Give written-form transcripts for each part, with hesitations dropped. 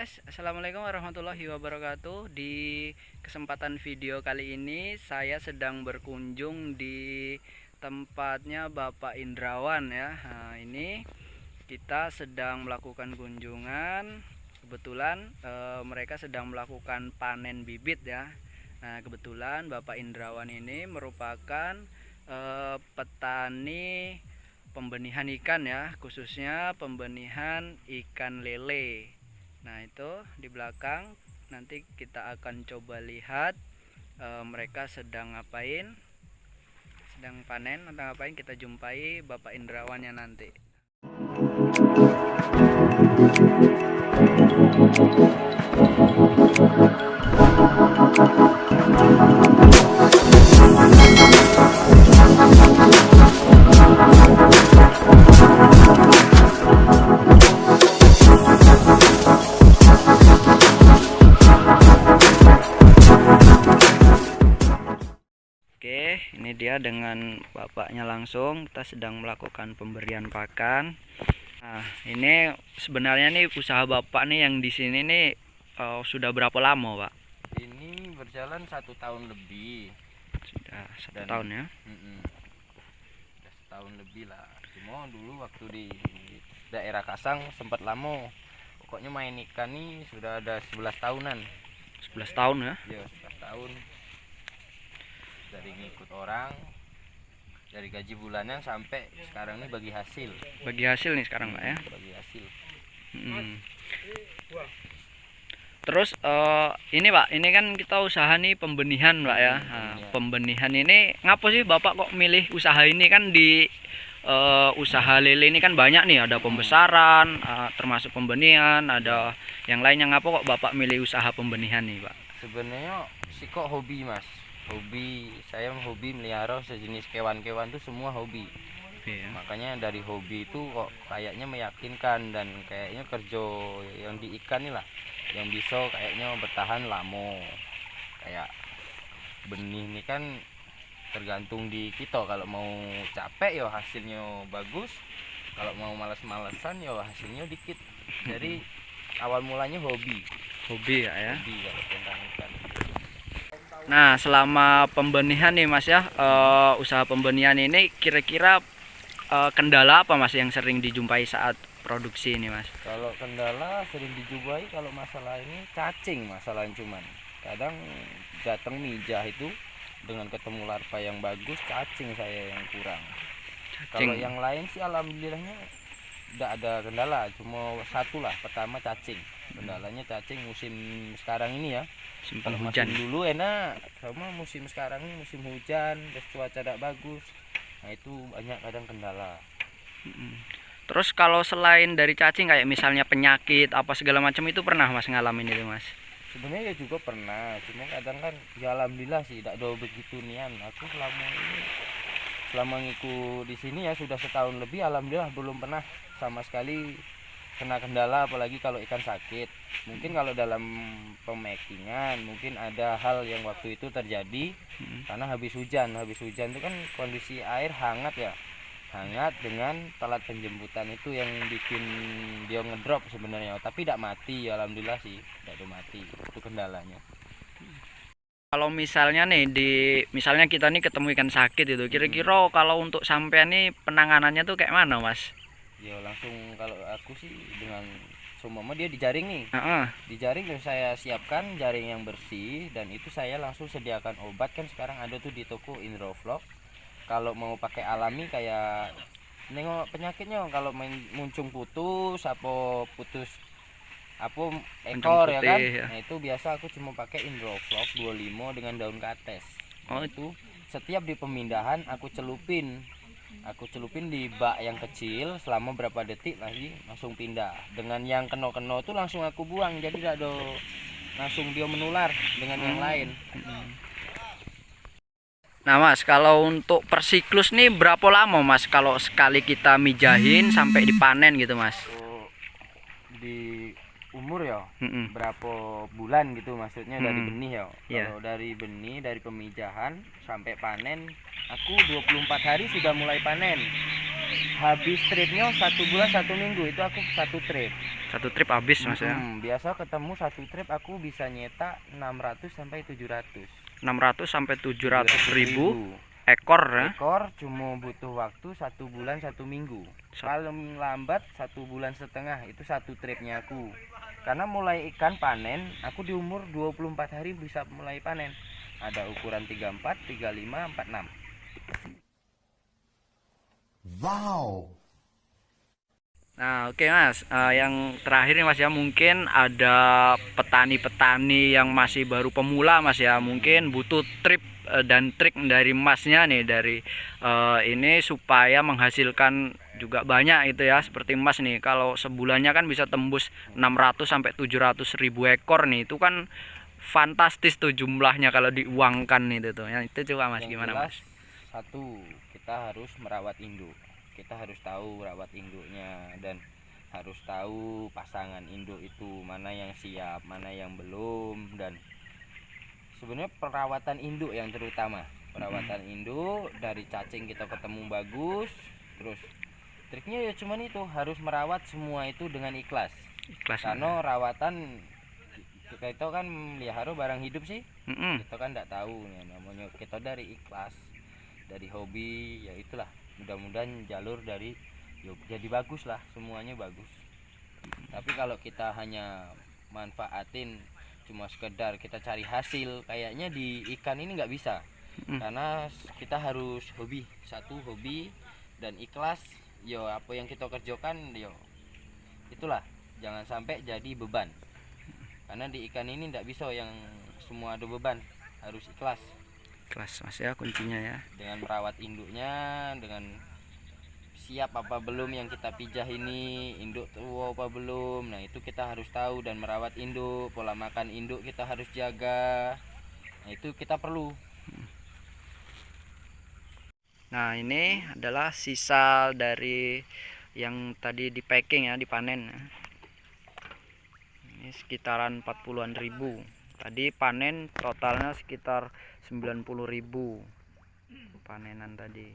guys, assalamualaikum warahmatullahi wabarakatuh. Di kesempatan video kali ini saya sedang berkunjung di tempatnya Bapak Indrawan ya. Nah, ini kita sedang melakukan kunjungan. Kebetulan mereka sedang melakukan panen bibit ya. Nah, kebetulan Bapak Indrawan ini merupakan petani pembenihan ikan ya, khususnya pembenihan ikan lele. Nah, itu di belakang nanti kita akan coba lihat mereka sedang ngapain, sedang panen atau ngapain. Kita jumpai Bapak Indrawannya nanti. Oke, ini dia dengan bapaknya langsung. Kita sedang melakukan pemberian pakan. Nah, ini sebenarnya nih usaha bapak nih yang di sini nih sudah berapa lama, Pak? Ini berjalan 1 tahun lebih. Sudah 1 tahun ya? Sudah setahun lebih lah. Cuma dulu waktu di daerah Kasang sempat lama. Pokoknya main ikan nih sudah ada 11 tahunan. 11 tahun ya? Ya, 11 tahun. Dari ngikut orang, dari gaji bulanan sampai sekarang nih bagi hasil. Bagi hasil nih sekarang, Pak ya? Bagi hasil. Terus ini Pak, ini kan kita usaha nih pembenihan Pak ya. Nah, pembenihan ini ngapa sih Bapak kok milih usaha ini? Kan di usaha lele ini kan banyak nih, ada pembesaran, termasuk pembenihan, ada yang lainnya. Ngapa kok Bapak milih usaha pembenihan nih Pak? Sebenarnya sih kok hobi Mas. Saya hobi melihara sejenis kewan-kewan tuh semua hobi. Iya. Makanya dari hobi itu kok kayaknya meyakinkan, dan kayaknya kerja yang di ikan nih lah yang bisa kayaknya bertahan lama. Kayak benih ini kan tergantung di kita, kalau mau capek ya hasilnya bagus, kalau mau malas-malesan ya hasilnya dikit. Jadi awal mulanya hobi Hobi ya. hobi kalau tentang ikan. Nah, selama pembenihan nih Mas ya, usaha pembenihan ini kira-kira kendala apa Mas yang sering dijumpai saat produksi ini Mas? Kalau kendala sering dijumpai, kalau masalah ini cacing, masalahnya cuman kadang datang mijah itu dengan ketemu larva yang bagus, cacing saya yang kurang. Kalau yang lain sih alhamdulillahnya tidak ada kendala, cuma satu lah, pertama cacing. Kendalanya cacing musim sekarang ini ya. Simpang Kalau hujan. musim dulu enak, sama musim sekarang ini musim hujan, terus cuaca tidak bagus. Nah itu banyak kadang kendala. Terus kalau selain dari cacing kayak misalnya penyakit apa segala macam itu pernah Mas ngalamin itu Mas? Sebenarnya ya juga pernah, cuma kadang kan ya alhamdulillah sih tidak ada begitu nian. Aku selama ngikut di sini ya sudah setahun lebih, alhamdulillah belum pernah sama sekali kena kendala, apalagi kalau ikan sakit. Mungkin kalau dalam pemakingan mungkin ada hal yang waktu itu terjadi karena habis hujan itu kan kondisi air hangat ya, hangat dengan telat penjemputan itu yang bikin dia ngedrop sebenarnya, tapi tidak mati, alhamdulillah sih tidak ada mati. Itu kendalanya. Kalau misalnya nih misalnya kita nih ketemu ikan sakit itu, kira-kira kalau untuk sampean nih penanganannya tuh kayak mana Mas? Ya langsung, kalau aku sih dengan seumpama dia dijaring nih, dijaring dan saya siapkan jaring yang bersih, dan itu saya langsung sediakan obat. Kan sekarang ada tuh di toko Indroflock. Kalau mau pakai alami kayak nengok penyakitnya, kalau muncung putus apa ekor ya kan ya. Nah itu biasa aku cuma pakai Indroflock 25 dengan daun kates. Itu setiap di pemindahan aku celupin di bak yang kecil selama berapa detik, lagi langsung pindah. Dengan yang kena itu langsung aku buang, jadi tidak ada langsung dia menular dengan yang lain. Nah Mas, kalau untuk per siklus nih berapa lama Mas kalau sekali kita mijahin sampai dipanen gitu Mas? Di umur ya, berapa bulan gitu maksudnya dari benih ya. Kalau dari benih, dari pemijahan sampai panen, aku 24 hari sudah mulai panen. habis tripnya 1 bulan 1 minggu itu aku 1 trip. 1 trip habis Mas ya. Biasa ketemu 1 trip aku bisa nyetak 600 sampai 700. 600 sampai 700 ribu ekor ya. Ekor cuma butuh waktu 1 bulan 1 minggu. Kalau lambat 1 bulan setengah itu 1 tripnya aku. Karena mulai ikan panen, aku di umur 24 hari bisa mulai panen. Ada ukuran 34, 35, 46. Wow. Nah, oke Mas, yang terakhir nih Mas ya, mungkin ada petani-petani yang masih baru pemula Mas ya, mungkin butuh trip dan trik dari Masnya nih, dari ini supaya menghasilkan juga banyak itu ya, seperti Mas nih, kalau sebulannya kan bisa tembus 600 sampai 700 ribu ekor nih, itu kan fantastis tuh jumlahnya kalau diuangkan itu tuh. Yang itu coba Mas, Yang gimana jelas, Mas? satu, kita harus merawat induk. Kita harus tahu merawat induknya dan harus tahu pasangan induk itu mana yang siap, mana yang belum, dan sebenarnya perawatan induk yang terutama. Perawatan induk dari cacing kita ketemu bagus, terus triknya ya cuman itu, harus merawat semua itu dengan ikhlas. Ikhlas. Karena rawatan kita itu kan melihara barang hidup sih. Mm-mm. Kita kan tidak tahu ya, namanya kita dari ikhlas, dari hobi, ya itulah. Mudah-mudahan jalur dari jadi bagus lah, semuanya bagus. Tapi kalau kita hanya manfaatin cuma sekedar kita cari hasil, kayaknya di ikan ini nggak bisa. Karena kita harus hobi, satu hobi dan ikhlas. Yo apa yang kita kerjakan, yo itulah, jangan sampai jadi beban. Karena di ikan ini nggak bisa yang semua ada beban, harus ikhlas. Kelas Mas ya, kuncinya ya. Dengan merawat induknya, dengan siap apa belum yang kita pijah ini, induk tua apa belum. Nah itu kita harus tahu, dan merawat induk, pola makan induk kita harus jaga. Nah itu kita perlu. Nah ini adalah sisa dari yang tadi di packing ya, dipanen. Ini sekitaran 40-an ribu. Tadi panen totalnya sekitar 90.000 panenan tadi.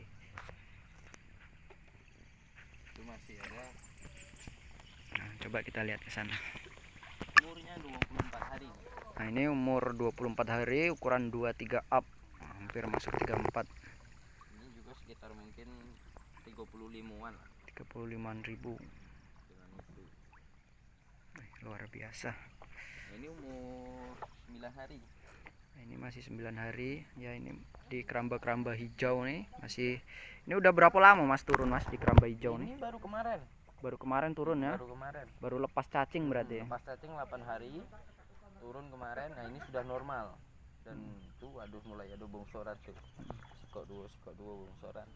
Itu masih ada. Nah, coba kita lihat ke sana. Umurnya 24 hari. Nah, ini umur 24 hari, ukuran 23 up. Hampir masuk 34. Ini juga sekitar mungkin 35-an lah. 35.000. Dengan itu. Luar biasa. Ini umur 9 hari. Nah, ini masih 9 hari. Ya ini di keramba-keramba hijau nih. Masih. Ini udah berapa lama Mas turun Mas di keramba hijau Ini nih? baru kemarin. Baru kemarin turun ya? Baru kemarin. Baru lepas cacing berarti ya? Lepas cacing 8 hari. Turun kemarin. Nah ini sudah normal. Dan tuh aduh mulai ada bongsoran tuh. Sikok dua bongsoran.